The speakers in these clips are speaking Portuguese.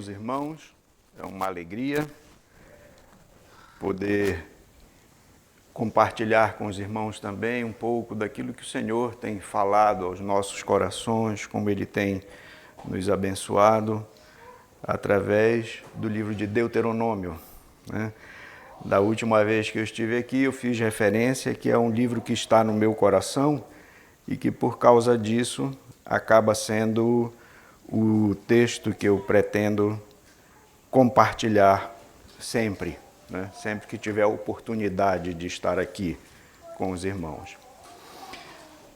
irmãos. É uma alegria poder compartilhar com os irmãos também um pouco daquilo que o Senhor tem falado aos nossos corações, como Ele tem nos abençoado através do livro de Deuteronômio, né? Da última vez que eu estive aqui, eu fiz referência que é um livro que está no meu coração e que, por causa disso, acaba sendo o texto que eu pretendo compartilhar sempre, né? Sempre que tiver a oportunidade de estar aqui com os irmãos.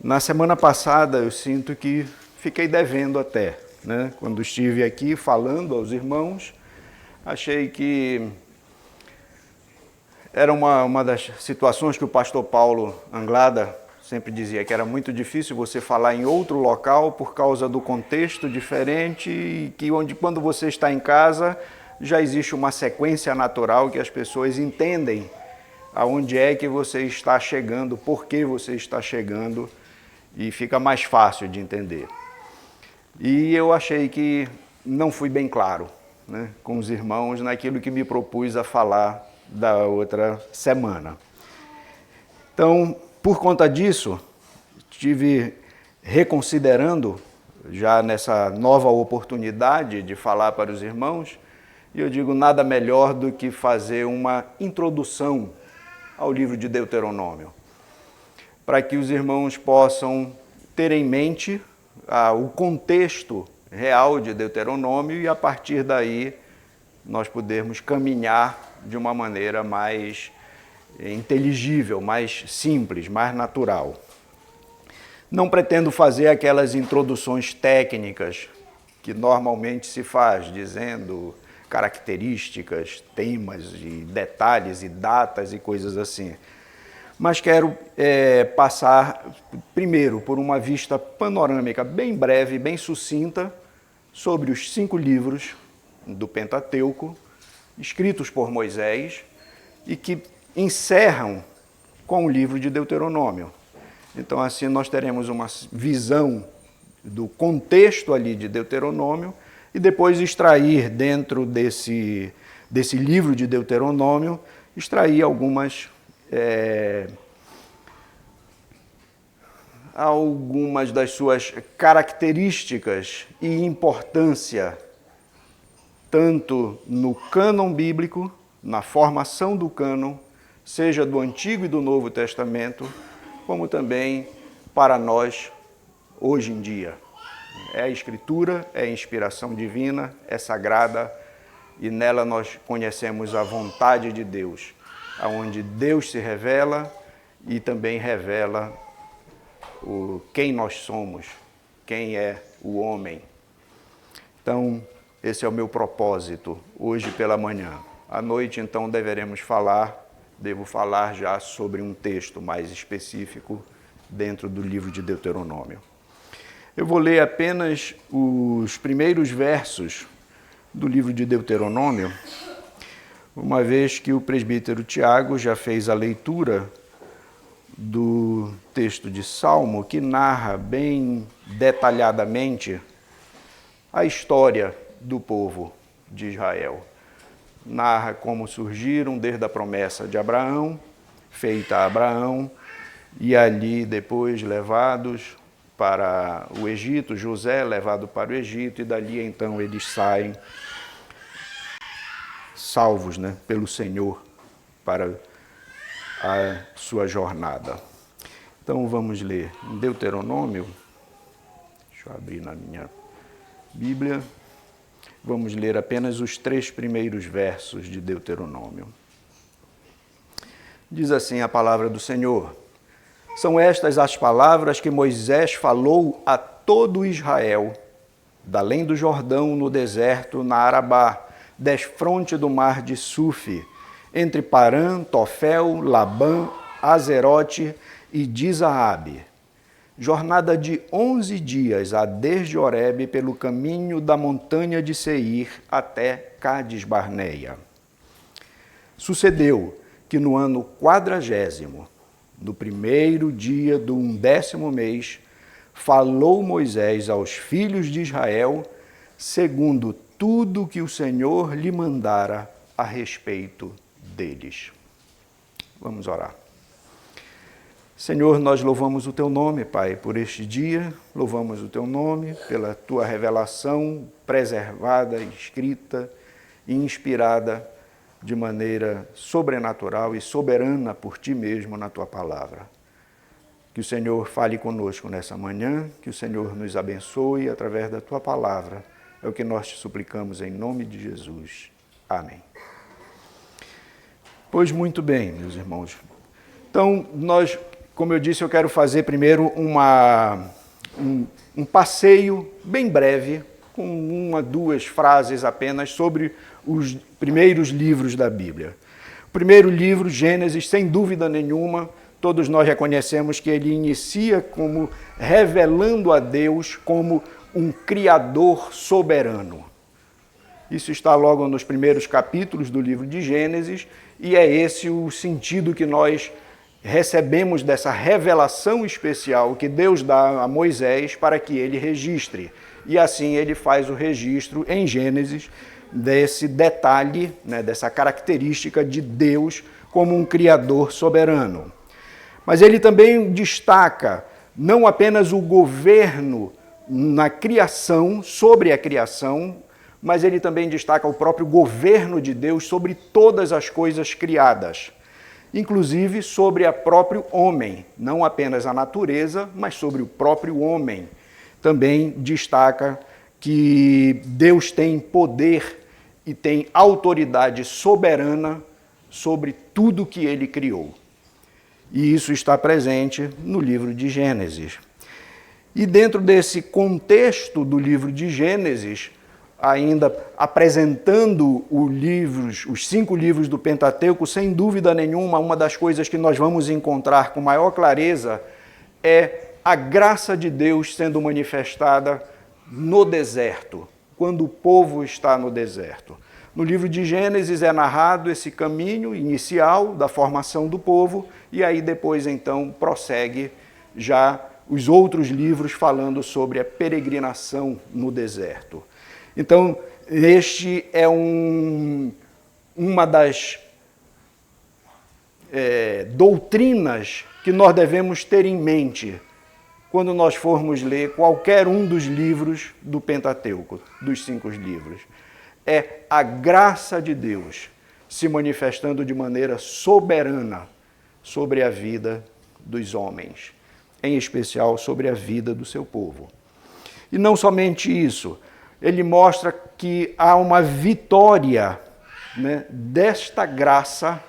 Na semana passada, eu sinto que fiquei devendo até, né? Quando estive aqui falando aos irmãos, achei que era uma das situações que o pastor Paulo Anglada sempre dizia, que era muito difícil você falar em outro local por causa do contexto diferente e que onde quando você está em casa já existe uma sequência natural que as pessoas entendem aonde é que você está chegando, por que você está chegando e fica mais fácil de entender. E eu achei que não fui bem claro, né, com os irmãos naquilo que me propus a falar da outra semana. Então, por conta disso, estive reconsiderando já nessa nova oportunidade de falar para os irmãos, e eu digo nada melhor do que fazer uma introdução ao livro de Deuteronômio, para que os irmãos possam ter em mente o contexto real de Deuteronômio e a partir daí nós podermos caminhar de uma maneira mais inteligível, mais simples, mais natural. Não pretendo fazer aquelas introduções técnicas que normalmente se faz, dizendo características, temas e detalhes e datas e coisas assim. Mas quero passar primeiro por uma vista panorâmica bem breve, bem sucinta, sobre os 5 livros do Pentateuco, escritos por Moisés, e que encerram com o livro de Deuteronômio. Então, assim, nós teremos uma visão do contexto ali de Deuteronômio e depois extrair dentro desse livro de Deuteronômio, extrair algumas das suas características e importância, tanto no cânon bíblico, na formação do cânon, seja do Antigo e do Novo Testamento, como também para nós hoje em dia. É a Escritura, é a inspiração divina, é sagrada e nela nós conhecemos a vontade de Deus, onde Deus se revela e também revela quem nós somos, quem é o homem. Então, esse é o meu propósito hoje pela manhã. À noite, então, devo falar já sobre um texto mais específico dentro do livro de Deuteronômio. Eu vou ler apenas os primeiros versos do livro de Deuteronômio, uma vez que o presbítero Tiago já fez a leitura do texto de Salmo, que narra bem detalhadamente a história do povo de Israel. Narra como surgiram desde a promessa de Abraão, feita a Abraão, e ali depois levados para o Egito, José levado para o Egito, e dali então eles saem salvos, né, pelo Senhor para a sua jornada. Então vamos ler em Deuteronômio, deixa eu abrir na minha Bíblia, vamos ler apenas os 3 primeiros versos de Deuteronômio. Diz assim a palavra do Senhor: são estas as palavras que Moisés falou a todo Israel, da além do Jordão, no deserto, na Arabá, desfronte do mar de Sufi, entre Parã, Tofel, Labã, Azerote e Dizaabe. Jornada de 11 dias há desde Horebe pelo caminho da montanha de Seir até Cades-Barneia. Sucedeu que no ano 40º, no primeiro dia do 11º mês, falou Moisés aos filhos de Israel, segundo tudo que o Senhor lhe mandara a respeito deles. Vamos orar. Senhor, nós louvamos o Teu nome, Pai, por este dia, louvamos o Teu nome pela Tua revelação preservada, escrita e inspirada de maneira sobrenatural e soberana por Ti mesmo na Tua palavra. Que o Senhor fale conosco nessa manhã, que o Senhor nos abençoe através da Tua palavra. É o que nós te suplicamos em nome de Jesus. Amém. Pois muito bem, meus irmãos. Então, como eu disse, eu quero fazer primeiro um passeio bem breve, com uma, duas frases apenas, sobre os primeiros livros da Bíblia. O primeiro livro, Gênesis, sem dúvida nenhuma, todos nós reconhecemos que ele inicia como revelando a Deus como um Criador soberano. Isso está logo nos primeiros capítulos do livro de Gênesis, e é esse o sentido que nós recebemos dessa revelação especial que Deus dá a Moisés para que ele registre. E assim ele faz o registro em Gênesis desse detalhe, dessa característica de Deus como um Criador soberano. Mas ele também destaca não apenas o governo na criação, sobre a criação, mas ele também destaca o próprio governo de Deus sobre todas as coisas criadas, inclusive sobre o próprio homem, não apenas a natureza, mas sobre o próprio homem. Também destaca que Deus tem poder e tem autoridade soberana sobre tudo que ele criou. E isso está presente no livro de Gênesis. E dentro desse contexto do livro de Gênesis, ainda apresentando os 5 livros do Pentateuco, sem dúvida nenhuma, uma das coisas que nós vamos encontrar com maior clareza é a graça de Deus sendo manifestada no deserto, quando o povo está no deserto. No livro de Gênesis é narrado esse caminho inicial da formação do povo, e aí depois então prossegue já os outros livros falando sobre a peregrinação no deserto. Então, este é uma das doutrinas que nós devemos ter em mente quando nós formos ler qualquer um dos livros do Pentateuco, dos 5 livros. É a graça de Deus se manifestando de maneira soberana sobre a vida dos homens, em especial sobre a vida do seu povo. E não somente isso, ele mostra que há uma vitória, desta graça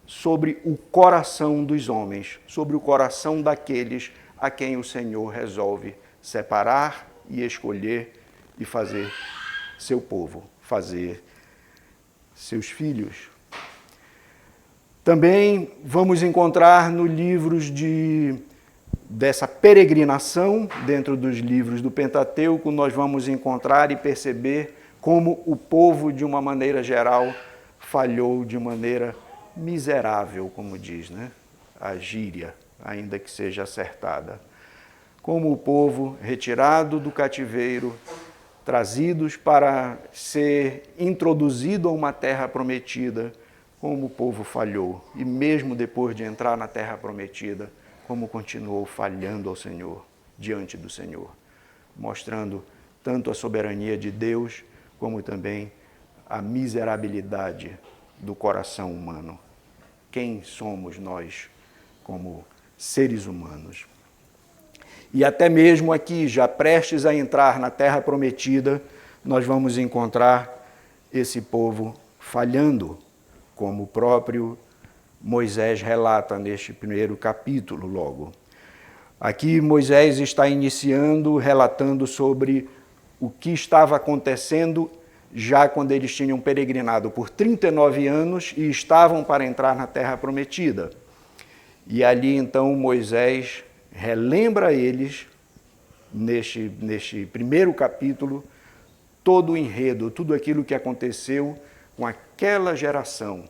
sobre o coração dos homens, sobre o coração daqueles a quem o Senhor resolve separar e escolher e fazer seu povo, fazer seus filhos. Também vamos encontrar nos livros dessa peregrinação, dentro dos livros do Pentateuco, nós vamos encontrar e perceber como o povo, de uma maneira geral, falhou de maneira miserável, como diz, a gíria, ainda que seja acertada. Como o povo retirado do cativeiro, trazidos para ser introduzido a uma terra prometida, como o povo falhou. E mesmo depois de entrar na terra prometida, como continuou falhando ao Senhor, diante do Senhor, mostrando tanto a soberania de Deus, como também a miserabilidade do coração humano. Quem somos nós como seres humanos? E até mesmo aqui, já prestes a entrar na terra prometida, nós vamos encontrar esse povo falhando, como o próprio Moisés relata neste primeiro capítulo logo. Aqui Moisés está iniciando, relatando sobre o que estava acontecendo já quando eles tinham peregrinado por 39 anos e estavam para entrar na terra prometida. E ali então Moisés relembra a eles, neste primeiro capítulo, todo o enredo, tudo aquilo que aconteceu com aquela geração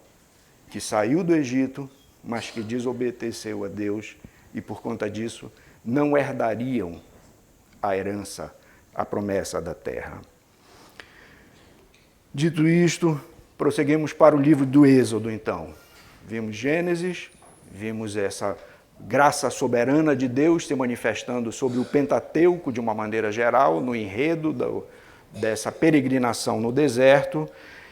que saiu do Egito, mas que desobedeceu a Deus e, por conta disso, não herdariam a herança, a promessa da terra. Dito isto, prosseguimos para o livro do Êxodo, então. Vimos Gênesis, vimos essa graça soberana de Deus se manifestando sobre o Pentateuco de uma maneira geral, no enredo dessa peregrinação no deserto.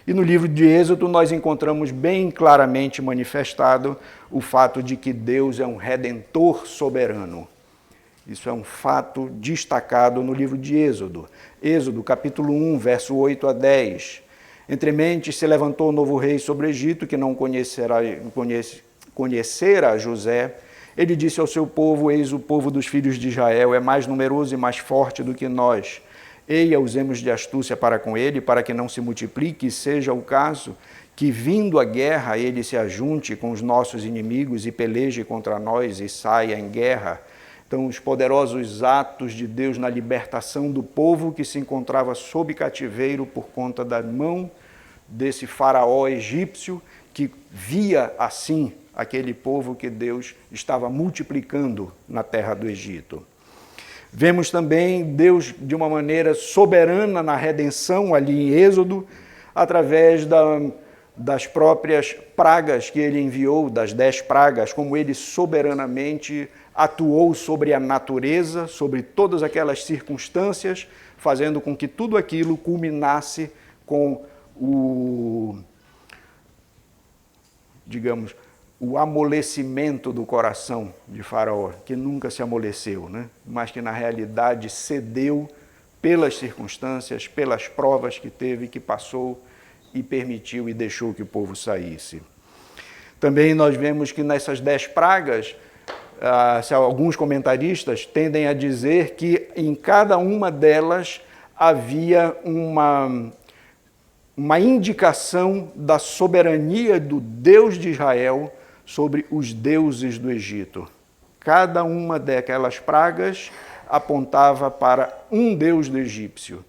E no livro de Êxodo nós encontramos bem claramente manifestado o fato de que Deus é um redentor soberano. Isso é um fato destacado no livro de Êxodo. Êxodo, capítulo 1, verso 8 a 10. Entrementes se levantou o novo rei sobre o Egito, que não conhecera José. Ele disse ao seu povo: eis o povo dos filhos de Israel, é mais numeroso e mais forte do que nós. Eia, usemos de astúcia para com ele, para que não se multiplique, e seja o caso que, vindo a guerra, ele se ajunte com os nossos inimigos e peleje contra nós e saia em guerra. Então, os poderosos atos de Deus na libertação do povo que se encontrava sob cativeiro por conta da mão desse faraó egípcio, que via assim aquele povo que Deus estava multiplicando na terra do Egito. Vemos também Deus de uma maneira soberana na redenção ali em Êxodo, através das próprias pragas que ele enviou, das 10 pragas, como ele soberanamente atuou sobre a natureza, sobre todas aquelas circunstâncias, fazendo com que tudo aquilo culminasse com o amolecimento do coração de Faraó, que nunca se amoleceu, né? Mas que na realidade cedeu pelas circunstâncias, pelas provas que teve, que passou e permitiu e deixou que o povo saísse. Também nós vemos que nessas 10 pragas, alguns comentaristas tendem a dizer que em cada uma delas havia uma indicação da soberania do Deus de Israel sobre os deuses do Egito. Cada uma daquelas pragas apontava para um deus do egípcio,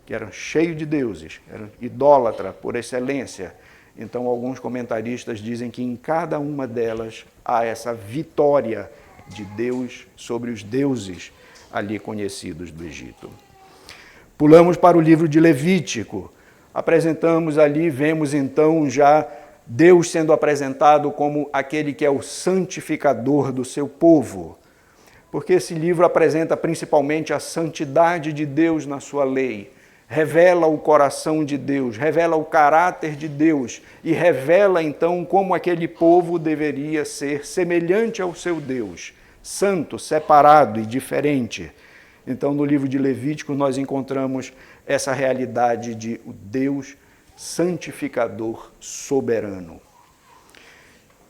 que era cheio de deuses, era idólatra por excelência. Então, alguns comentaristas dizem que em cada uma delas há essa vitória de Deus sobre os deuses ali conhecidos do Egito. Pulamos para o livro de Levítico. Apresentamos ali, vemos então já Deus sendo apresentado como aquele que é o santificador do seu povo. Porque esse livro apresenta principalmente a santidade de Deus na sua lei, revela o coração de Deus, revela o caráter de Deus e revela então como aquele povo deveria ser semelhante ao seu Deus, santo, separado e diferente. Então, no livro de Levítico, nós encontramos essa realidade de o Deus santificador soberano.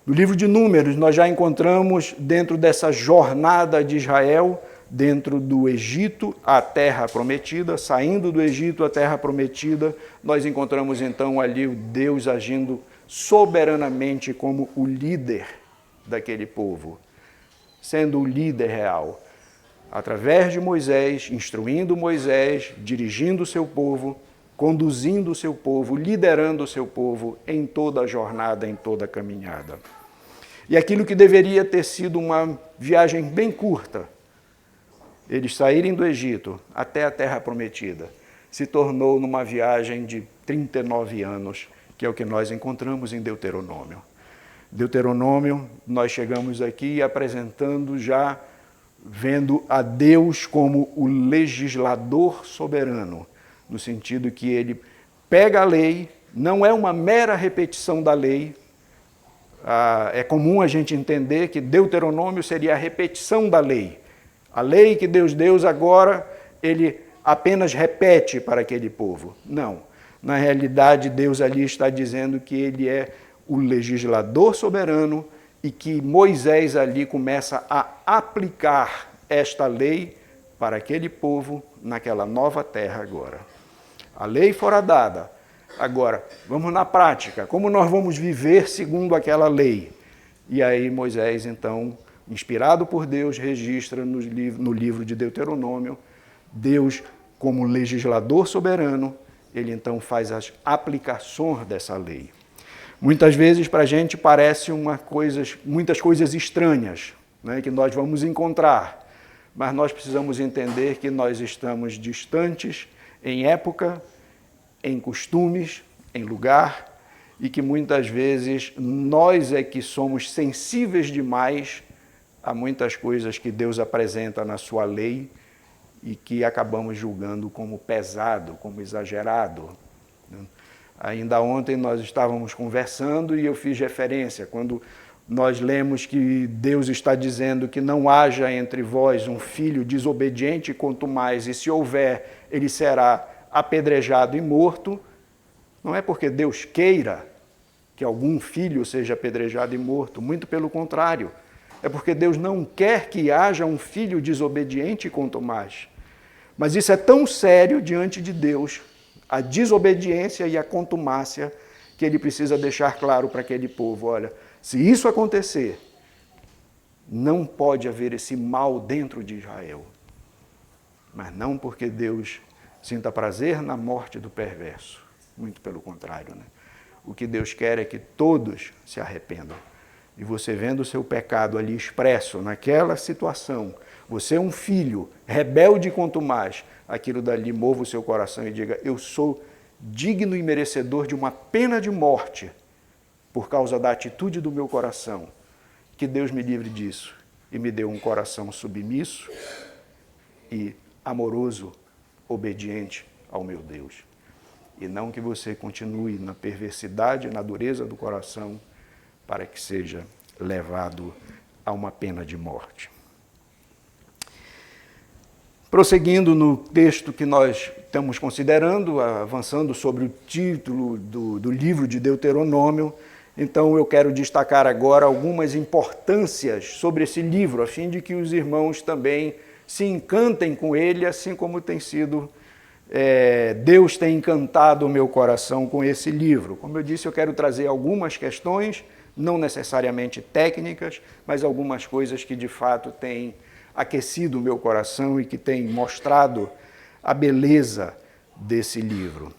No livro de Números, nós já encontramos, dentro dessa jornada de Israel, dentro do Egito, a terra prometida, saindo do Egito, a terra prometida, nós encontramos então ali o Deus agindo soberanamente como o líder daquele povo, sendo o líder real, através de Moisés, instruindo Moisés, dirigindo o seu povo, conduzindo o seu povo, liderando o seu povo em toda a jornada, em toda a caminhada. E aquilo que deveria ter sido uma viagem bem curta, eles saírem do Egito até a Terra Prometida, se tornou numa viagem de 39 anos, que é o que nós encontramos em Deuteronômio. Deuteronômio, nós chegamos aqui apresentando já, vendo a Deus como o legislador soberano, no sentido que ele pega a lei, não é uma mera repetição da lei. É comum a gente entender que Deuteronômio seria a repetição da lei. A lei que Deus deu agora, ele apenas repete para aquele povo. Não. Na realidade, Deus ali está dizendo que ele é o legislador soberano e que Moisés ali começa a aplicar esta lei para aquele povo naquela nova terra agora. A lei fora dada. Agora, vamos na prática. Como nós vamos viver segundo aquela lei? E aí Moisés, então, inspirado por Deus, registra no livro de Deuteronômio, Deus, como legislador soberano, ele então faz as aplicações dessa lei. Muitas vezes para a gente parece muitas coisas estranhas, né, que nós vamos encontrar, mas nós precisamos entender que nós estamos distantes em época, em costumes, em lugar e que muitas vezes nós é que somos sensíveis demais a muitas coisas que Deus apresenta na sua lei e que acabamos julgando como pesado, como exagerado. Ainda ontem nós estávamos conversando e eu fiz referência, quando nós lemos que Deus está dizendo que não haja entre vós um filho desobediente, quanto mais, e se houver, ele será apedrejado e morto. Não é porque Deus queira que algum filho seja apedrejado e morto, muito pelo contrário. É porque Deus não quer que haja um filho desobediente, quanto mais. Mas isso é tão sério diante de Deus, a desobediência e a contumácia, que ele precisa deixar claro para aquele povo: olha, se isso acontecer, não pode haver esse mal dentro de Israel. Mas não porque Deus sinta prazer na morte do perverso. Muito pelo contrário, né? O que Deus quer é que todos se arrependam. E você vendo o seu pecado ali expresso naquela situação, você é um filho, rebelde quanto mais, aquilo dali mova o seu coração e diga: eu sou digno e merecedor de uma pena de morte por causa da atitude do meu coração. Que Deus me livre disso e me dê um coração submisso e amoroso, obediente ao meu Deus. E não que você continue na perversidade, na dureza do coração, para que seja levado a uma pena de morte. Prosseguindo no texto que nós estamos considerando, avançando sobre o título do livro de Deuteronômio, então eu quero destacar agora algumas importâncias sobre esse livro, a fim de que os irmãos também se encantem com ele, assim como tem sido, Deus tem encantado o meu coração com esse livro. Como eu disse, eu quero trazer algumas questões, não necessariamente técnicas, mas algumas coisas que de fato têm aquecido o meu coração e que têm mostrado a beleza desse livro.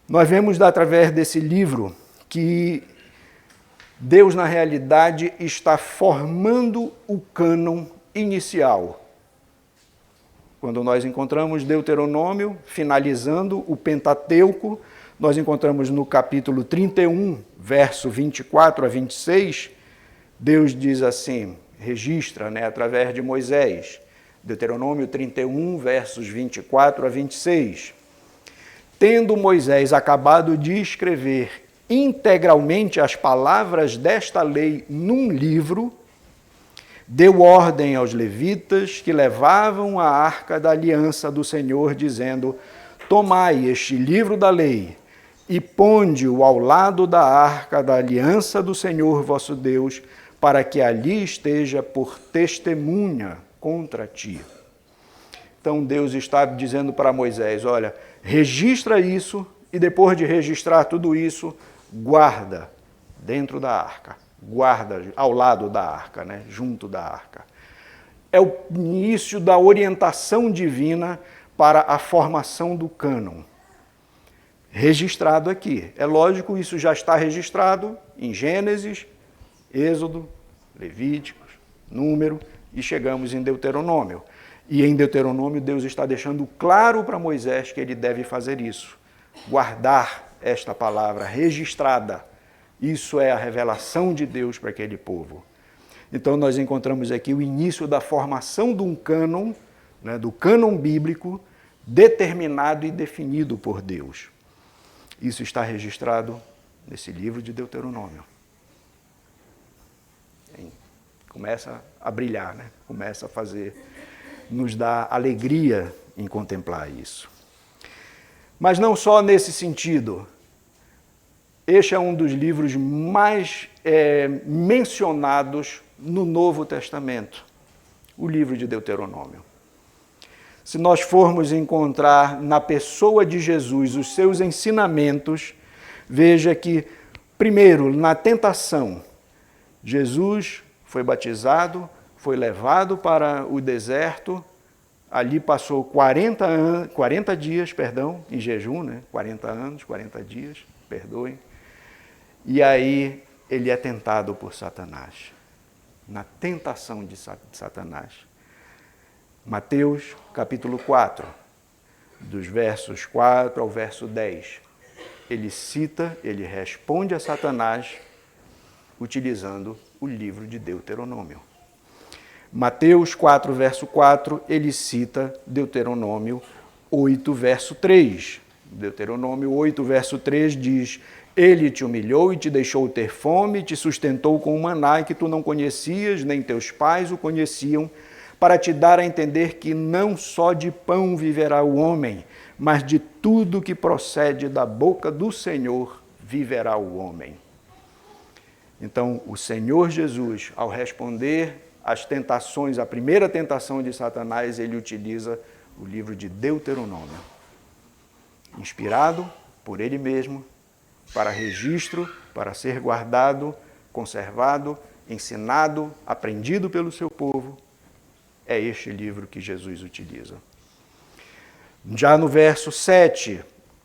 Nós vemos através desse livro que Deus, na realidade, está formando o cânon inicial. Quando nós encontramos Deuteronômio, finalizando o Pentateuco, nós encontramos no capítulo 31, verso 24 a 26, Deus diz assim, registra, através de Moisés, Deuteronômio 31, versos 24 a 26. Tendo Moisés acabado de escrever integralmente as palavras desta lei num livro, deu ordem aos levitas que levavam a arca da aliança do Senhor, dizendo: tomai este livro da lei e ponde-o ao lado da arca da aliança do Senhor vosso Deus, para que ali esteja por testemunha contra ti. Então Deus está dizendo para Moisés: olha, registra isso e depois de registrar tudo isso, guarda dentro da arca, guarda ao lado da arca, junto da arca. É o início da orientação divina para a formação do cânon. Registrado aqui. É lógico, isso já está registrado em Gênesis, Êxodo, Levíticos, Número, e chegamos em Deuteronômio. E em Deuteronômio Deus está deixando claro para Moisés que ele deve fazer isso. Guardar esta palavra registrada. Isso é a revelação de Deus para aquele povo. Então nós encontramos aqui o início da formação de um cânon, do cânon bíblico, determinado e definido por Deus. Isso está registrado nesse livro de Deuteronômio. Começa a brilhar, começa a nos dá alegria em contemplar isso. Mas não só nesse sentido. Este é um dos livros mais mencionados no Novo Testamento, o livro de Deuteronômio. Se nós formos encontrar na pessoa de Jesus os seus ensinamentos, veja que, primeiro, na tentação, Jesus foi batizado, foi levado para o deserto, ali passou 40 dias em jejum, 40 anos, 40 dias, perdoem, e aí ele é tentado por Satanás, na tentação de Satanás. Mateus capítulo 4, dos versos 4 ao verso 10. ele responde a Satanás utilizando o livro de Deuteronômio. Mateus 4, verso 4, ele cita Deuteronômio 8, verso 3. Deuteronômio 8, verso 3 diz: Ele te humilhou e te deixou ter fome, te sustentou com o maná que tu não conhecias, nem teus pais o conheciam, para te dar a entender que não só de pão viverá o homem, mas de tudo que procede da boca do Senhor viverá o homem. Então, o Senhor Jesus, ao responder às tentações, a primeira tentação de Satanás, ele utiliza o livro de Deuteronômio, inspirado por ele mesmo, para registro, para ser guardado, conservado, ensinado, aprendido pelo seu povo. É este livro que Jesus utiliza. Já no verso 7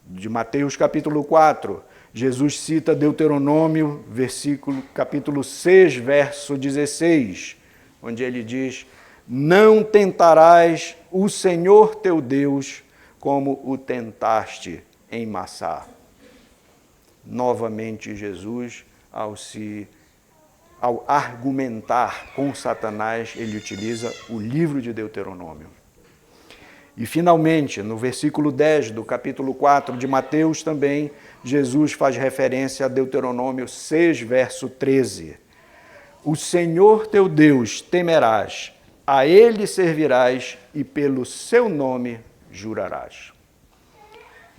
de Mateus capítulo 4, Jesus cita Deuteronômio, capítulo 6, verso 16, onde ele diz: Não tentarás o Senhor teu Deus como o tentaste em Massá. Novamente, Jesus, ao argumentar com Satanás, ele utiliza o livro de Deuteronômio. E, finalmente, no versículo 10 do capítulo 4 de Mateus também, Jesus faz referência a Deuteronômio 6, verso 13. O Senhor teu Deus temerás, a Ele servirás e pelo seu nome jurarás.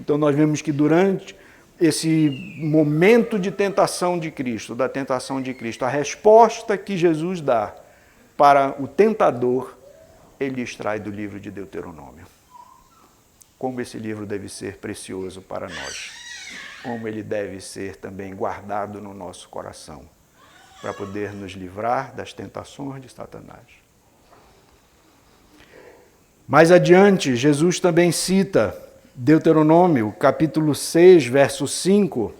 Então nós vemos que durante esse momento de tentação de Cristo, da tentação de Cristo, a resposta que Jesus dá para o tentador, ele extrai do livro de Deuteronômio. Como esse livro deve ser precioso para nós, como ele deve ser também guardado no nosso coração, para poder nos livrar das tentações de Satanás. Mais adiante, Jesus também cita Deuteronômio, capítulo 6, verso 5,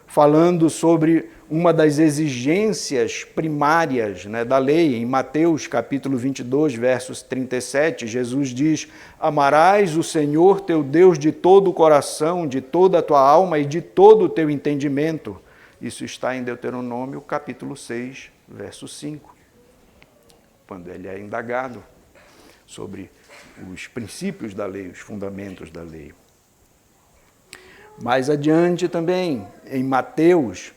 falando sobre uma das exigências primárias, da lei. Em Mateus, capítulo 22, versos 37, Jesus diz: Amarás o Senhor teu Deus de todo o coração, de toda a tua alma e de todo o teu entendimento. Isso está em Deuteronômio, capítulo 6, verso 5, quando ele é indagado sobre os princípios da lei, os fundamentos da lei. Mais adiante também, em Mateus,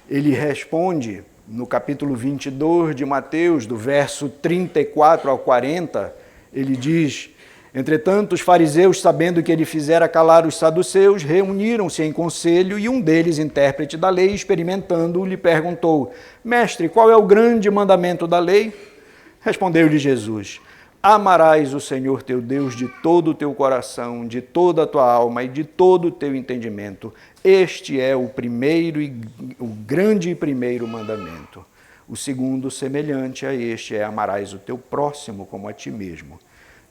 ele responde, no capítulo 22 de Mateus, do verso 34 ao 40, ele diz: Entretanto, os fariseus, sabendo que ele fizera calar os saduceus, reuniram-se em conselho, e um deles, intérprete da lei, experimentando-o, lhe perguntou: Mestre, qual é o grande mandamento da lei? Respondeu-lhe Jesus: Amarás o Senhor teu Deus de todo o teu coração, de toda a tua alma e de todo o teu entendimento. Este é o grande e primeiro mandamento. O segundo, semelhante a este, é: amarás o teu próximo como a ti mesmo.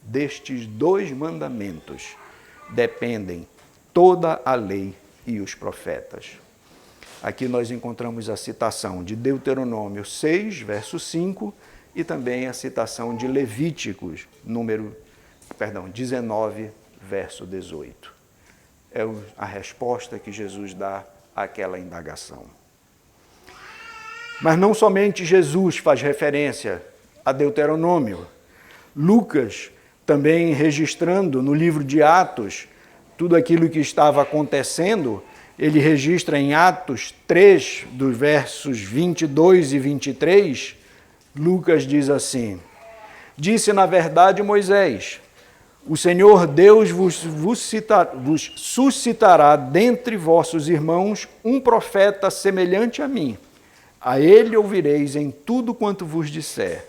Destes dois mandamentos dependem toda a lei e os profetas. Aqui nós encontramos a citação de Deuteronômio 6, verso 5, e também a citação de Levíticos, 19, verso 18. É a resposta que Jesus dá àquela indagação. Mas não somente Jesus faz referência a Deuteronômio. Lucas, também registrando no livro de Atos tudo aquilo que estava acontecendo, ele registra em Atos 3, dos versos 22 e 23, Lucas diz assim: Disse na verdade Moisés: O Senhor Deus vos suscitará dentre vossos irmãos um profeta semelhante a mim. A ele ouvireis em tudo quanto vos disser.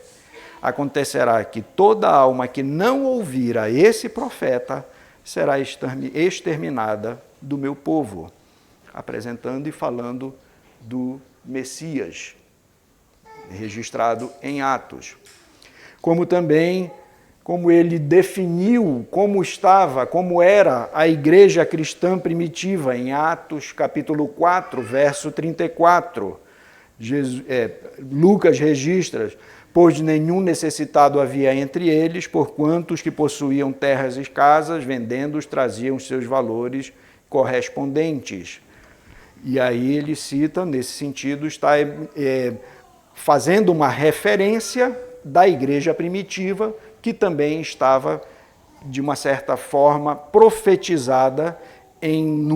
Acontecerá que toda alma que não ouvir a esse profeta será exterminada do meu povo. Apresentando e falando do Messias, registrado em Atos. Como também, como ele definiu como era a igreja cristã primitiva, em Atos capítulo 4, verso 34. Lucas registra: Pois nenhum necessitado havia entre eles, porquanto os que possuíam terras e casas, vendendo-os, traziam seus valores correspondentes. E aí ele cita, nesse sentido, está fazendo uma referência da igreja primitiva, que também estava, de uma certa forma, profetizada em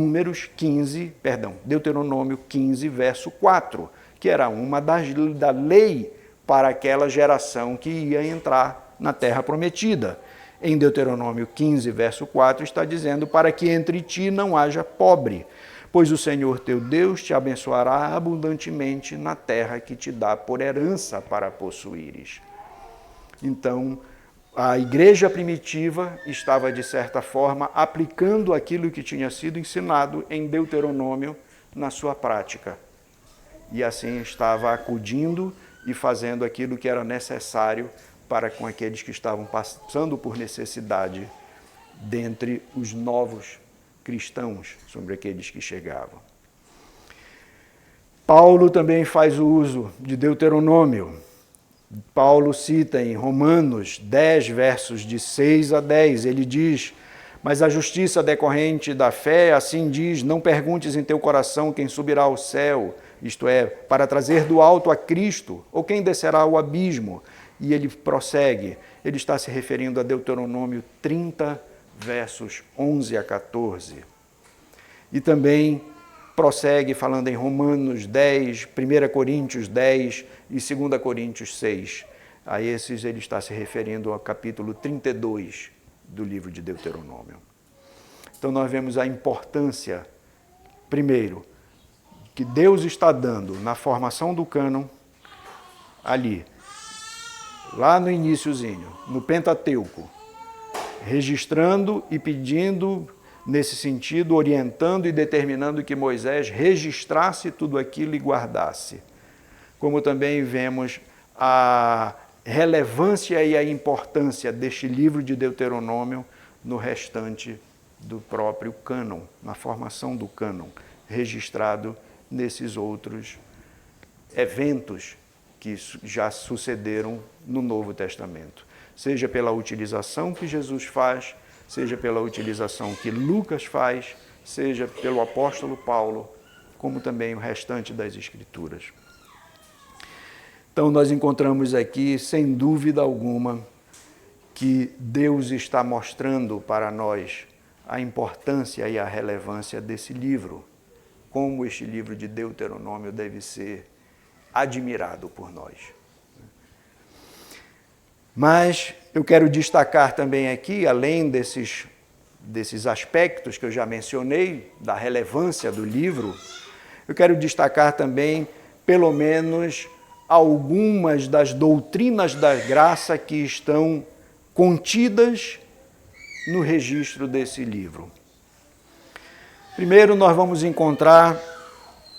Deuteronômio 15, verso 4, que era uma da lei para aquela geração que ia entrar na terra prometida. Em Deuteronômio 15, verso 4, está dizendo: para que entre ti não haja pobre, pois o Senhor teu Deus te abençoará abundantemente na terra que te dá por herança para possuíres. Então, a igreja primitiva estava, de certa forma, aplicando aquilo que tinha sido ensinado em Deuteronômio na sua prática. E assim estava acudindo e fazendo aquilo que era necessário para com aqueles que estavam passando por necessidade dentre os novos cristãos, sobre aqueles que chegavam. Paulo também faz o uso de Deuteronômio. Paulo cita em Romanos 10, versos de 6 a 10, ele diz: mas a justiça decorrente da fé, assim diz, não perguntes em teu coração quem subirá ao céu, isto é, para trazer do alto a Cristo, ou quem descerá ao abismo. E ele prossegue, ele está se referindo a Deuteronômio 30, versos 11 a 14. E também prossegue falando em Romanos 10, 1 Coríntios 10 e 2 Coríntios 6. A esses ele está se referindo ao capítulo 32 do livro de Deuteronômio. Então nós vemos a importância, primeiro, que Deus está dando na formação do cânon, ali, lá no iniciozinho, no Pentateuco, registrando e pedindo, nesse sentido, orientando e determinando que Moisés registrasse tudo aquilo e guardasse. Como também vemos a relevância e a importância deste livro de Deuteronômio no restante do próprio cânon, na formação do cânon, registrado nesses outros eventos que já sucederam no Novo Testamento. Seja pela utilização que Jesus faz, seja pela utilização que Lucas faz, seja pelo apóstolo Paulo, como também o restante das Escrituras. Então nós encontramos aqui, sem dúvida alguma, que Deus está mostrando para nós a importância e a relevância desse livro, como este livro de Deuteronômio deve ser admirado por nós. Mas eu quero destacar também aqui, além desses aspectos que eu já mencionei, da relevância do livro, eu quero destacar também, pelo menos, algumas das doutrinas da graça que estão contidas no registro desse livro. Primeiro, nós vamos encontrar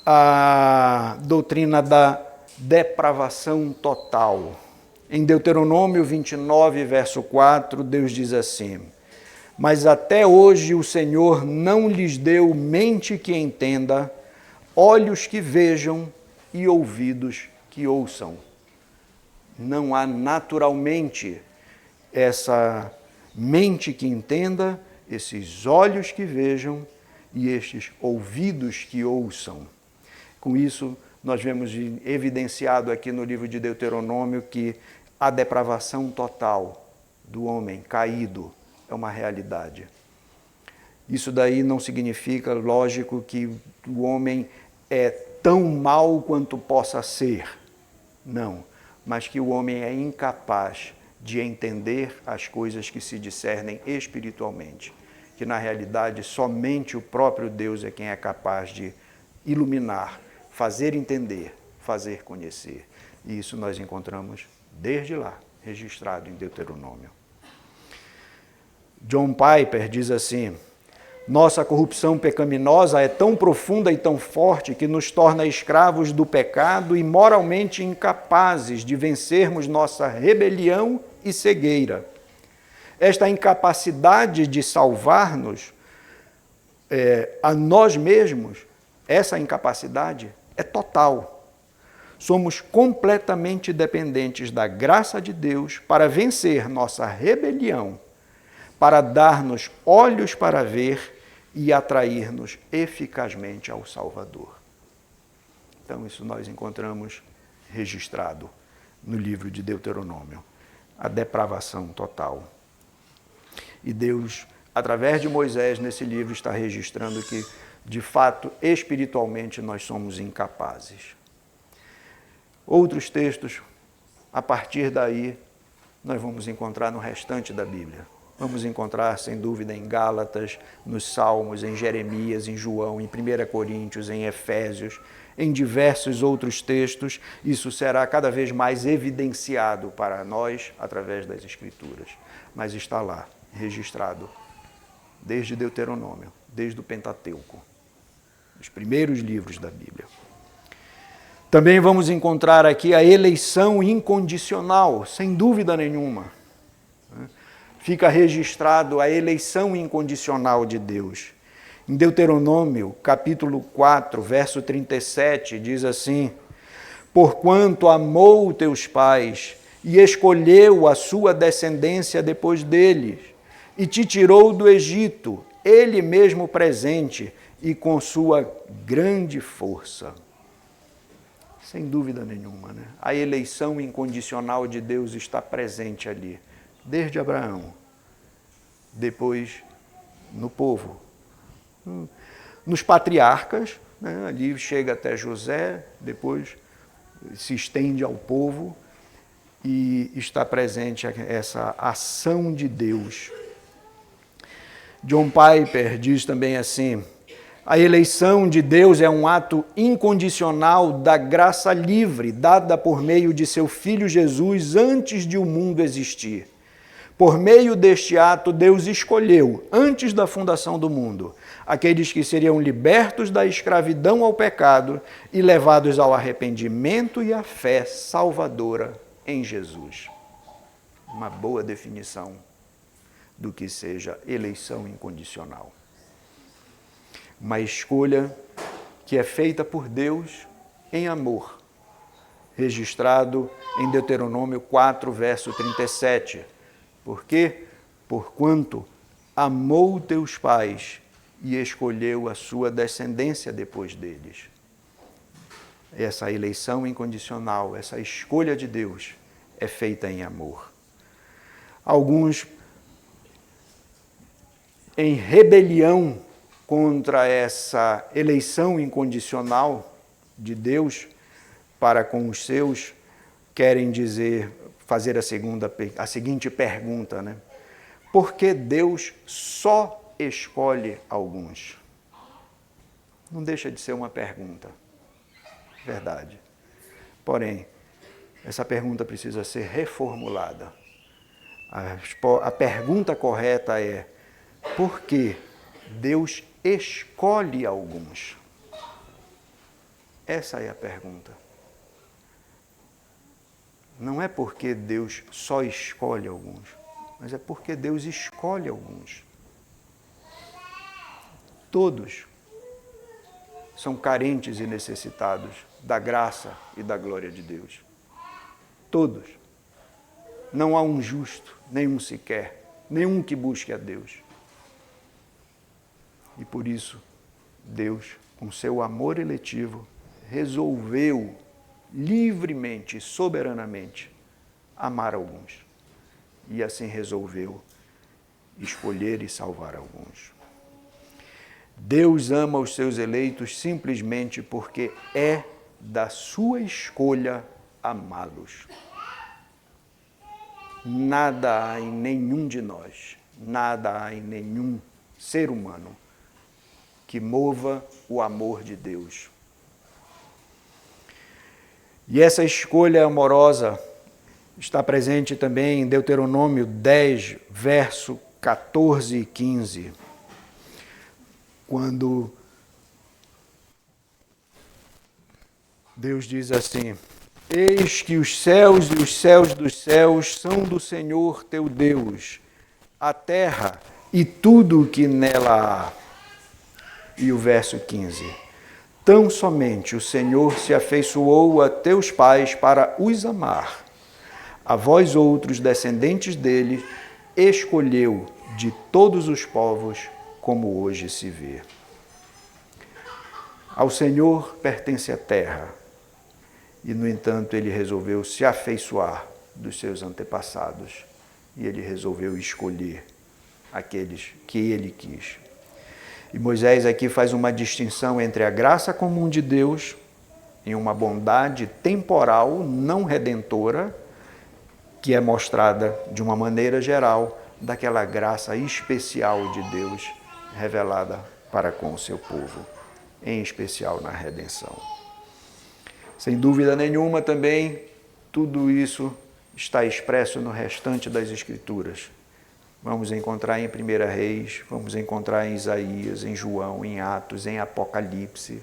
a doutrina da depravação total. Em Deuteronômio 29, verso 4, Deus diz assim: mas até hoje o Senhor não lhes deu mente que entenda, olhos que vejam e ouvidos que ouçam. Não há naturalmente essa mente que entenda, esses olhos que vejam e estes ouvidos que ouçam. Com isso, nós vemos evidenciado aqui no livro de Deuteronômio que a depravação total do homem caído é uma realidade. Isso daí não significa, lógico, que o homem é tão mau quanto possa ser. Não, mas que o homem é incapaz de entender as coisas que se discernem espiritualmente. Que, na realidade, somente o próprio Deus é quem é capaz de iluminar, fazer entender, fazer conhecer. E isso nós encontramos desde lá, registrado em Deuteronômio. John Piper diz assim: nossa corrupção pecaminosa é tão profunda e tão forte que nos torna escravos do pecado e moralmente incapazes de vencermos nossa rebelião e cegueira. Esta incapacidade de salvar-nos a nós mesmos, essa incapacidade é total. Somos completamente dependentes da graça de Deus para vencer nossa rebelião, para dar-nos olhos para ver e atrair-nos eficazmente ao Salvador. Então, isso nós encontramos registrado no livro de Deuteronômio, a depravação total. E Deus, através de Moisés, nesse livro, está registrando que, de fato, espiritualmente, nós somos incapazes. Outros textos, a partir daí, nós vamos encontrar no restante da Bíblia. Vamos encontrar, sem dúvida, em Gálatas, nos Salmos, em Jeremias, em João, em 1 Coríntios, em Efésios, em diversos outros textos. Isso será cada vez mais evidenciado para nós através das Escrituras. Mas está lá, registrado, desde Deuteronômio, desde o Pentateuco, os primeiros livros da Bíblia. Também vamos encontrar aqui a eleição incondicional, sem dúvida nenhuma. Fica registrado a eleição incondicional de Deus. Em Deuteronômio, capítulo 4, verso 37, diz assim: porquanto amou teus pais e escolheu a sua descendência depois deles, e te tirou do Egito, ele mesmo presente e com sua grande força. Sem dúvida nenhuma, né? A eleição incondicional de Deus está presente ali, desde Abraão, depois no povo, nos patriarcas, né? Ali chega até José, depois se estende ao povo e está presente essa ação de Deus. John Piper diz também assim: a eleição de Deus é um ato incondicional da graça livre dada por meio de seu Filho Jesus antes de o mundo existir. Por meio deste ato, Deus escolheu, antes da fundação do mundo, aqueles que seriam libertos da escravidão ao pecado e levados ao arrependimento e à fé salvadora em Jesus. Uma boa definição do que seja eleição incondicional. Uma escolha que é feita por Deus em amor, registrado em Deuteronômio 4, verso 37. Por quê? Porquanto amou teus pais e escolheu a sua descendência depois deles. Essa eleição incondicional, essa escolha de Deus é feita em amor. Alguns, em rebelião contra essa eleição incondicional de Deus para com os seus, querem fazer a seguinte pergunta, né? Por que Deus só escolhe alguns? Não deixa de ser uma pergunta, verdade. Porém, essa pergunta precisa ser reformulada. A pergunta correta é: por que Deus escolhe alguns? Essa é a pergunta. Não é porque Deus só escolhe alguns, mas é porque Deus escolhe alguns. Todos são carentes e necessitados da graça e da glória de Deus. Todos. Não há um justo, nenhum sequer, nenhum que busque a Deus. E por isso, Deus, com seu amor eletivo, resolveu livremente, soberanamente, amar alguns. E assim resolveu escolher e salvar alguns. Deus ama os seus eleitos simplesmente porque é da sua escolha amá-los. Nada há em nenhum de nós, nada há em nenhum ser humano que mova o amor de Deus. E essa escolha amorosa está presente também em Deuteronômio 10, verso 14 e 15, quando Deus diz assim: eis que os céus e os céus dos céus são do Senhor teu Deus, a terra e tudo o que nela há. E o verso 15: tão somente o Senhor se afeiçoou a teus pais para os amar. A vós outros, descendentes dele, escolheu de todos os povos, como hoje se vê. Ao Senhor pertence a terra, e, no entanto, ele resolveu se afeiçoar dos seus antepassados e ele resolveu escolher aqueles que ele quis. E Moisés aqui faz uma distinção entre a graça comum de Deus em uma bondade temporal, não redentora, que é mostrada de uma maneira geral, daquela graça especial de Deus revelada para com o seu povo, em especial na redenção. Sem dúvida nenhuma também, tudo isso está expresso no restante das Escrituras. Vamos encontrar em 1 Reis, vamos encontrar em Isaías, em João, em Atos, em Apocalipse,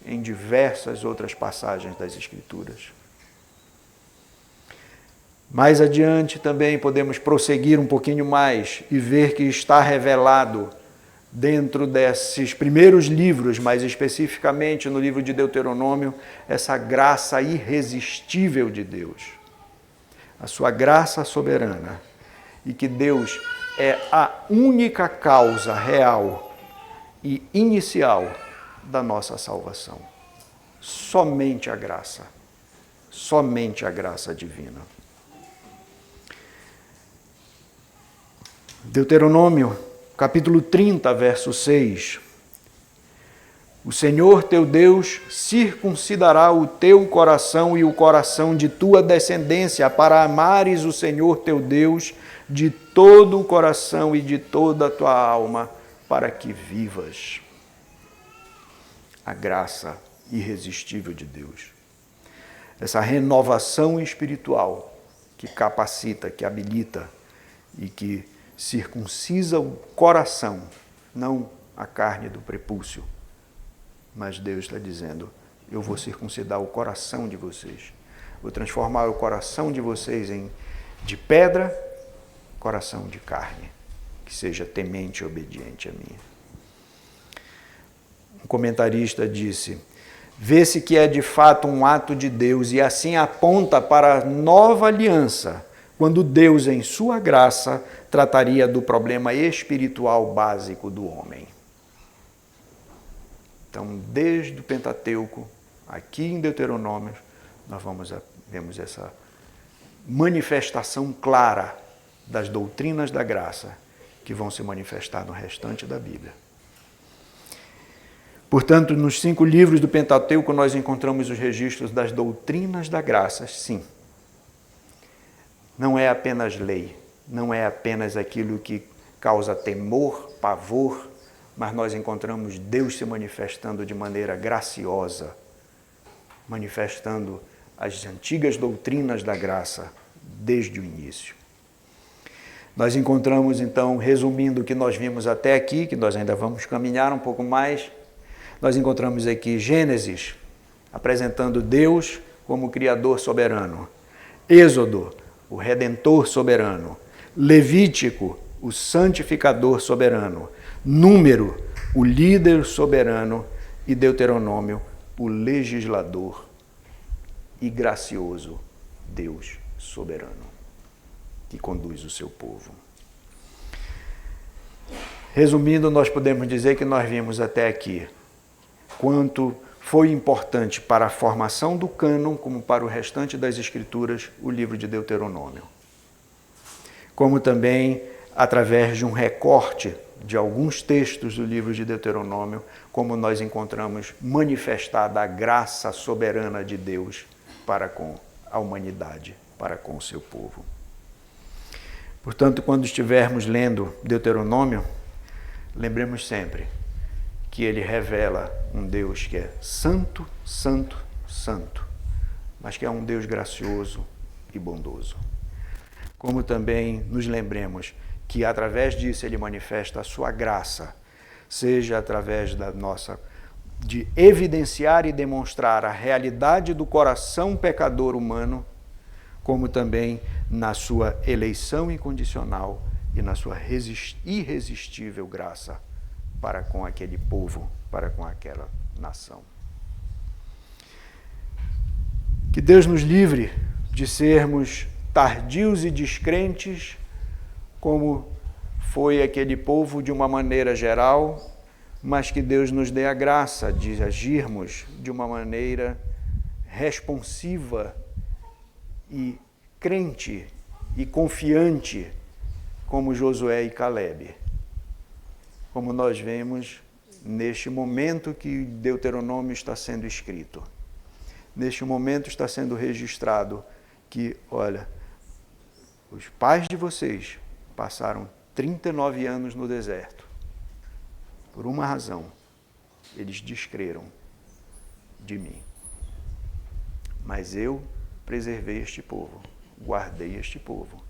em diversas outras passagens das Escrituras. Mais adiante também podemos prosseguir um pouquinho mais e ver que está revelado dentro desses primeiros livros, mais especificamente no livro de Deuteronômio, essa graça irresistível de Deus, a sua graça soberana, e que Deus é a única causa real e inicial da nossa salvação. Somente a graça divina. Deuteronômio, capítulo 30, verso 6. O Senhor teu Deus circuncidará o teu coração e o coração de tua descendência, para amares o Senhor teu Deus de todo o coração e de toda a tua alma, para que vivas. A graça irresistível de Deus. Essa renovação espiritual que capacita, que habilita e que circuncisa o coração, não a carne do prepúcio. Mas Deus está dizendo, eu vou circuncidar o coração de vocês. Vou transformar o coração de vocês de pedra, coração de carne, que seja temente e obediente a mim. Um comentarista disse, vê-se que é de fato um ato de Deus e assim aponta para a nova aliança, quando Deus, em sua graça, trataria do problema espiritual básico do homem. Então, desde o Pentateuco, aqui em Deuteronômio, nós vemos essa manifestação clara das doutrinas da graça que vão se manifestar no restante da Bíblia. Portanto, nos 5 livros do Pentateuco, nós encontramos os registros das doutrinas da graça, sim. Não é apenas lei, não é apenas aquilo que causa temor, pavor, mas nós encontramos Deus se manifestando de maneira graciosa, manifestando as antigas doutrinas da graça desde o início. Nós encontramos, então, resumindo o que nós vimos até aqui, que nós ainda vamos caminhar um pouco mais, nós encontramos aqui Gênesis, apresentando Deus como Criador soberano. Êxodo, o Redentor soberano. Levítico, o Santificador soberano. Número, o líder soberano. E Deuteronômio, o legislador e gracioso Deus soberano, que conduz o seu povo. Resumindo, nós podemos dizer que nós vimos até aqui quanto foi importante para a formação do cânon, como para o restante das Escrituras, o livro de Deuteronômio. Como também, através de um recorte de alguns textos do livro de Deuteronômio, como nós encontramos manifestada a graça soberana de Deus para com a humanidade, para com o seu povo. Portanto, quando estivermos lendo Deuteronômio, lembremos sempre que ele revela um Deus que é santo, santo, santo, mas que é um Deus gracioso e bondoso. Como também nos lembremos que através disso ele manifesta a sua graça, seja através de evidenciar e demonstrar a realidade do coração pecador humano, como também na sua eleição incondicional e na sua irresistível graça para com aquele povo, para com aquela nação. Que Deus nos livre de sermos tardios e descrentes, como foi aquele povo de uma maneira geral, mas que Deus nos dê a graça de agirmos de uma maneira responsiva e crente e confiante como Josué e Calebe, como nós vemos neste momento que Deuteronômio está sendo escrito. Neste momento está sendo registrado que, olha, os pais de vocês passaram 39 anos no deserto. Por uma razão, eles descreram de mim. Mas eu preservei este povo, guardei este povo.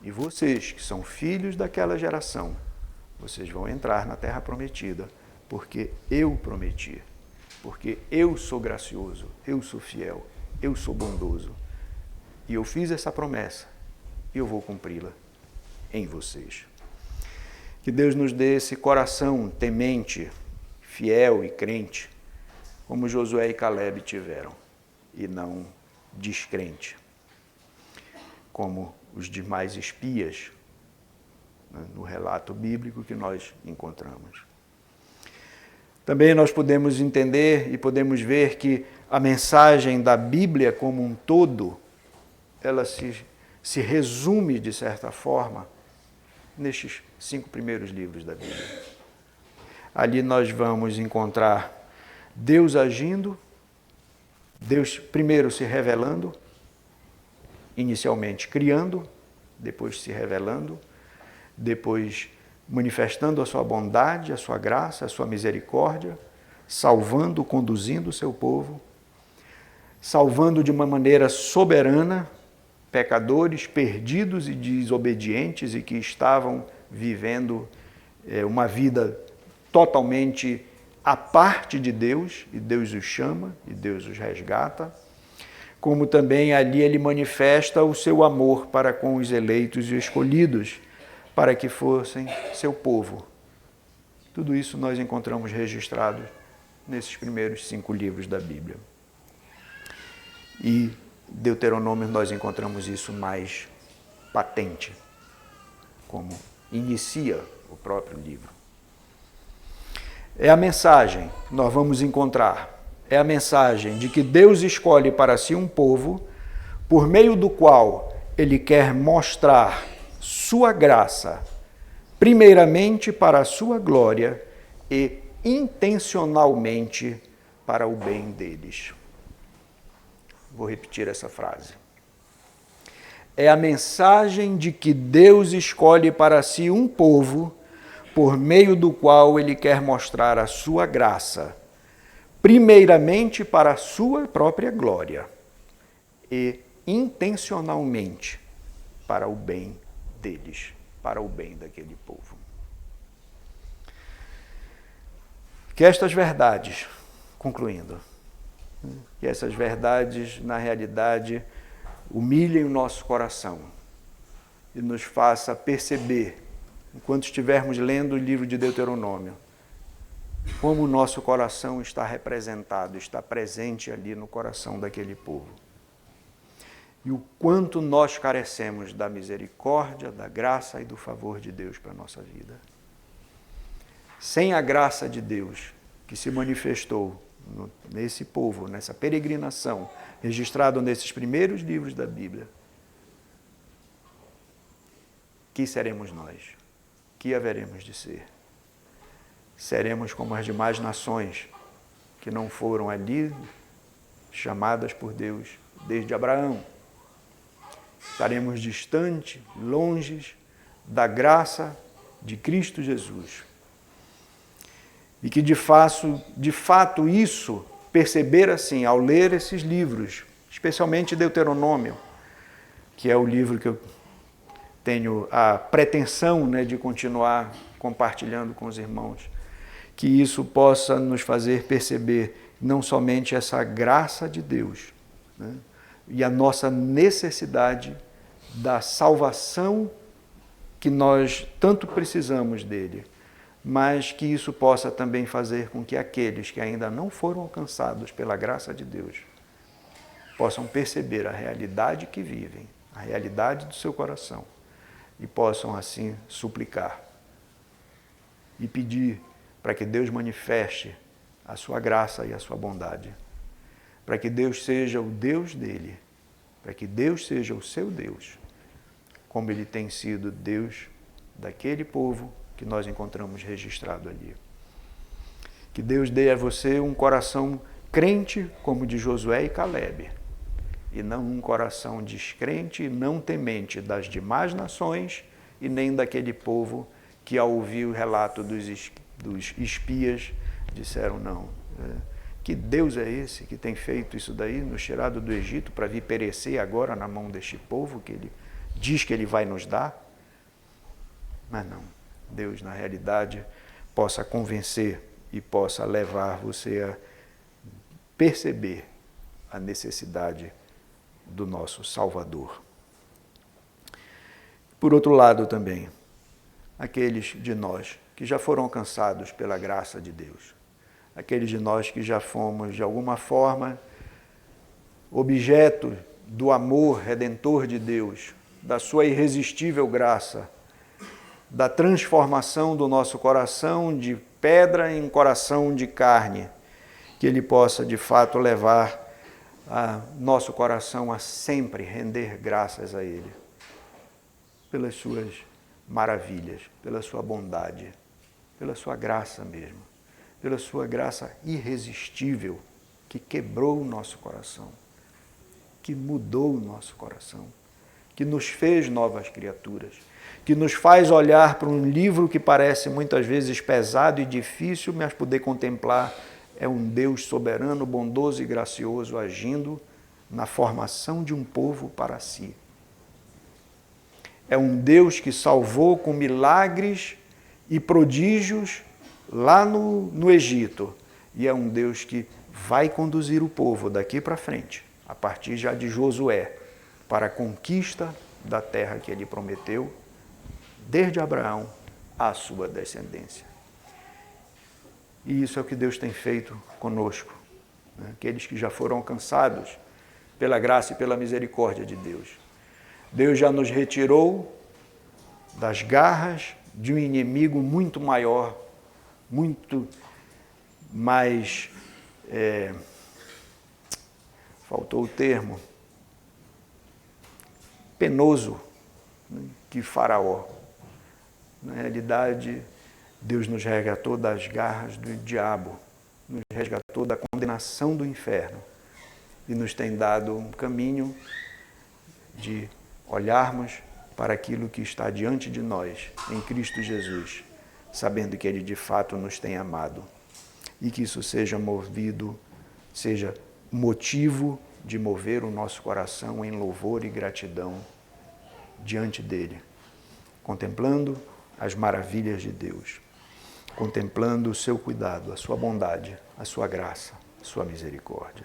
E vocês, que são filhos daquela geração, vocês vão entrar na terra prometida, porque eu prometi, porque eu sou gracioso, eu sou fiel, eu sou bondoso. E eu fiz essa promessa, e eu vou cumpri-la em vocês. Que Deus nos dê esse coração temente, fiel e crente, como Josué e Calebe tiveram, e não descrente, como os demais espias, né, no relato bíblico que nós encontramos. Também nós podemos entender e podemos ver que a mensagem da Bíblia como um todo, ela se resume, de certa forma, nestes 5 primeiros livros da Bíblia. Ali nós vamos encontrar Deus agindo, Deus primeiro se revelando, inicialmente criando, depois se revelando, depois manifestando a sua bondade, a sua graça, a sua misericórdia, salvando, conduzindo o seu povo, salvando de uma maneira soberana pecadores perdidos e desobedientes e que estavam vivendo uma vida totalmente à parte de Deus, e Deus os chama, e Deus os resgata, como também ali ele manifesta o seu amor para com os eleitos e escolhidos, para que fossem seu povo. Tudo isso nós encontramos registrado nesses primeiros 5 livros da Bíblia. E Deuteronômio nós encontramos isso mais patente, como inicia o próprio livro. É a mensagem que nós vamos encontrar, é a mensagem de que Deus escolhe para si um povo por meio do qual ele quer mostrar sua graça, primeiramente para a sua glória e intencionalmente para o bem deles. Vou repetir essa frase. É a mensagem de que Deus escolhe para si um povo por meio do qual ele quer mostrar a sua graça, primeiramente para a sua própria glória e intencionalmente para o bem deles, para o bem daquele povo. Que estas verdades, concluindo, que essas verdades, na realidade, humilhem o nosso coração e nos faça perceber, enquanto estivermos lendo o livro de Deuteronômio, como o nosso coração está representado, está presente ali no coração daquele povo. E o quanto nós carecemos da misericórdia, da graça e do favor de Deus para a nossa vida. Sem a graça de Deus que se manifestou nesse povo, nessa peregrinação, registrado nesses primeiros livros da Bíblia, que seremos nós? Que haveremos de ser? Seremos como as demais nações que não foram ali chamadas por Deus desde Abraão. Estaremos distantes, longe da graça de Cristo Jesus. E que de fato isso, perceber assim, ao ler esses livros, especialmente Deuteronômio, que é o livro que eu tenho a pretensão, né, de continuar compartilhando com os irmãos, que isso possa nos fazer perceber não somente essa graça de Deus, né, e a nossa necessidade da salvação que nós tanto precisamos dele, mas que isso possa também fazer com que aqueles que ainda não foram alcançados pela graça de Deus possam perceber a realidade que vivem, a realidade do seu coração, e possam assim suplicar e pedir para que Deus manifeste a sua graça e a sua bondade para que Deus seja o Deus dele, para que Deus seja o seu Deus, como ele tem sido Deus daquele povo que nós encontramos registrado ali. Que Deus dê a você um coração crente como o de Josué e Calebe, e não um coração descrente e não temente das demais nações e nem daquele povo que, ao ouvir o relato dos espias, disseram não. Que Deus é esse que tem feito isso daí, nos tirado do Egito para vir perecer agora na mão deste povo que ele diz que ele vai nos dar? Mas não. Deus, na realidade, possa convencer e possa levar você a perceber a necessidade do nosso Salvador. Por outro lado também, aqueles de nós que já foram alcançados pela graça de Deus, aqueles de nós que já fomos, de alguma forma, objeto do amor redentor de Deus, da sua irresistível graça, da transformação do nosso coração de pedra em coração de carne, que Ele possa, de fato, levar nosso coração a sempre render graças a Ele, pelas suas maravilhas, pela sua bondade, pela sua graça mesmo, pela sua graça irresistível, que quebrou o nosso coração, que mudou o nosso coração, que nos fez novas criaturas, que nos faz olhar para um livro que parece muitas vezes pesado e difícil, mas poder contemplar é um Deus soberano, bondoso e gracioso agindo na formação de um povo para si. É um Deus que salvou com milagres e prodígios lá no Egito. E é um Deus que vai conduzir o povo daqui para frente, a partir já de Josué, para a conquista da terra que ele prometeu, desde Abraão à sua descendência. E isso é o que Deus tem feito conosco, né? Aqueles que já foram alcançados pela graça e pela misericórdia de Deus. Deus já nos retirou das garras de um inimigo muito maior, muito mais, faltou o termo, penoso, né, que Faraó. Na realidade, Deus nos resgatou das garras do diabo, nos resgatou da condenação do inferno e nos tem dado um caminho de olharmos para aquilo que está diante de nós, em Cristo Jesus, sabendo que Ele de fato nos tem amado e que isso seja motivo de mover o nosso coração em louvor e gratidão diante dEle, contemplando as maravilhas de Deus, contemplando o seu cuidado, a sua bondade, a sua graça, a sua misericórdia.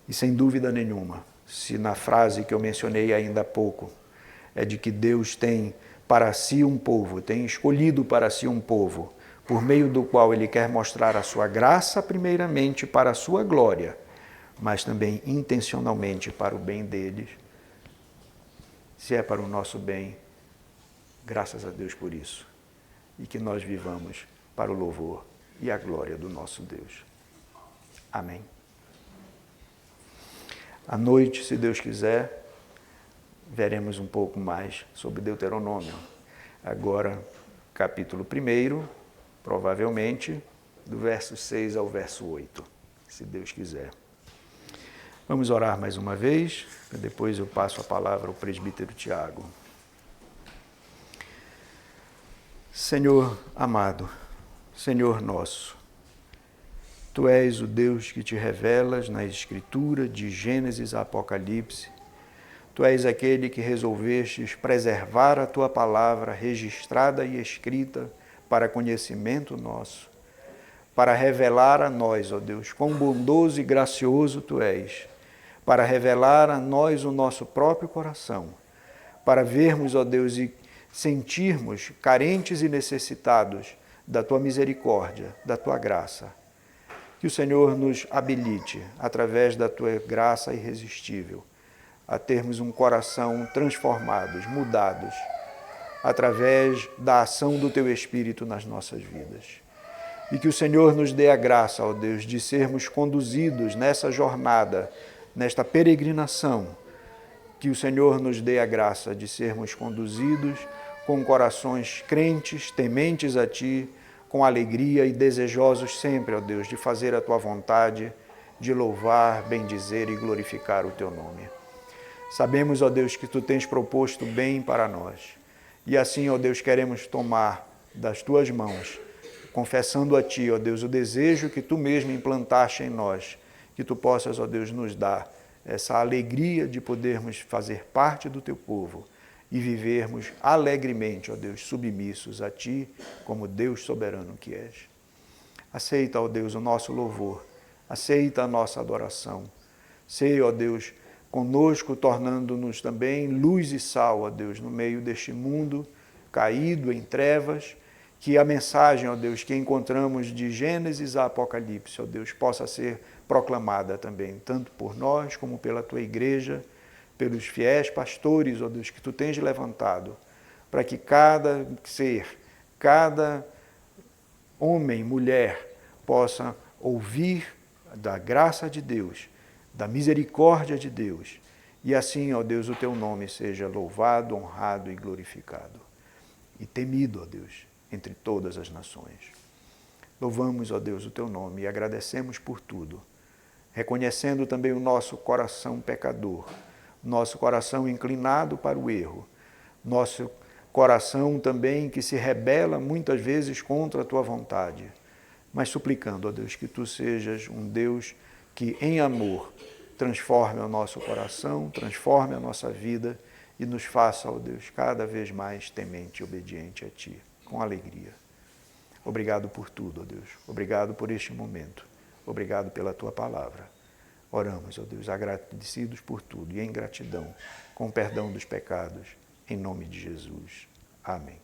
E sem dúvida nenhuma, se na frase que eu mencionei ainda há pouco, é de que Deus tem para si um povo, tem escolhido para si um povo, por meio do qual Ele quer mostrar a sua graça primeiramente para a sua glória, mas também intencionalmente para o bem deles. Se é para o nosso bem, graças a Deus por isso. E que nós vivamos para o louvor e a glória do nosso Deus. Amém. À noite, se Deus quiser, veremos um pouco mais sobre Deuteronômio. Agora, capítulo 1, provavelmente, do verso 6 ao verso 8, se Deus quiser. Vamos orar mais uma vez, depois eu passo a palavra ao presbítero Tiago. Senhor amado, Senhor nosso, Tu és o Deus que te revelas na Escritura, de Gênesis a Apocalipse. Tu és aquele que resolvestes preservar a Tua palavra registrada e escrita para conhecimento nosso, para revelar a nós, ó Deus, quão bondoso e gracioso Tu és, para revelar a nós o nosso próprio coração, para vermos, ó Deus, e sentirmos carentes e necessitados da Tua misericórdia, da Tua graça. Que o Senhor nos habilite, através da Tua graça irresistível, a termos um coração transformados, mudados, através da ação do Teu Espírito nas nossas vidas. E que o Senhor nos dê a graça, ó Deus, de sermos conduzidos nessa jornada, nesta peregrinação. Que o Senhor nos dê a graça de sermos conduzidos com corações crentes, tementes a Ti, com alegria e desejosos sempre, ó Deus, de fazer a Tua vontade, de louvar, bendizer e glorificar o Teu nome. Sabemos, ó Deus, que Tu tens proposto bem para nós. E assim, ó Deus, queremos tomar das Tuas mãos, confessando a Ti, ó Deus, o desejo que Tu mesmo implantaste em nós, que Tu possas, ó Deus, nos dar essa alegria de podermos fazer parte do Teu povo e vivermos alegremente, ó Deus, submissos a Ti, como Deus soberano que és. Aceita, ó Deus, o nosso louvor, aceita a nossa adoração. Sei, ó Deus, conosco, tornando-nos também luz e sal, ó Deus, no meio deste mundo caído em trevas, que a mensagem, ó Deus, que encontramos de Gênesis a Apocalipse, ó Deus, possa ser proclamada também, tanto por nós como pela Tua igreja, pelos fiéis pastores, ó Deus, que Tu tens levantado, para que cada ser, cada homem, mulher, possa ouvir da graça de Deus, da misericórdia de Deus, e assim, ó Deus, o Teu nome seja louvado, honrado e glorificado, e temido, ó Deus, entre todas as nações. Louvamos, ó Deus, o Teu nome e agradecemos por tudo, reconhecendo também o nosso coração pecador, nosso coração inclinado para o erro, nosso coração também que se rebela muitas vezes contra a Tua vontade, mas suplicando, ó Deus, que Tu sejas um Deus que em amor transforme o nosso coração, transforme a nossa vida e nos faça, ó Deus, cada vez mais temente e obediente a Ti, com alegria. Obrigado por tudo, ó Deus. Obrigado por este momento. Obrigado pela Tua palavra. Oramos, ó Deus, agradecidos por tudo e em gratidão, com perdão dos pecados, em nome de Jesus. Amém.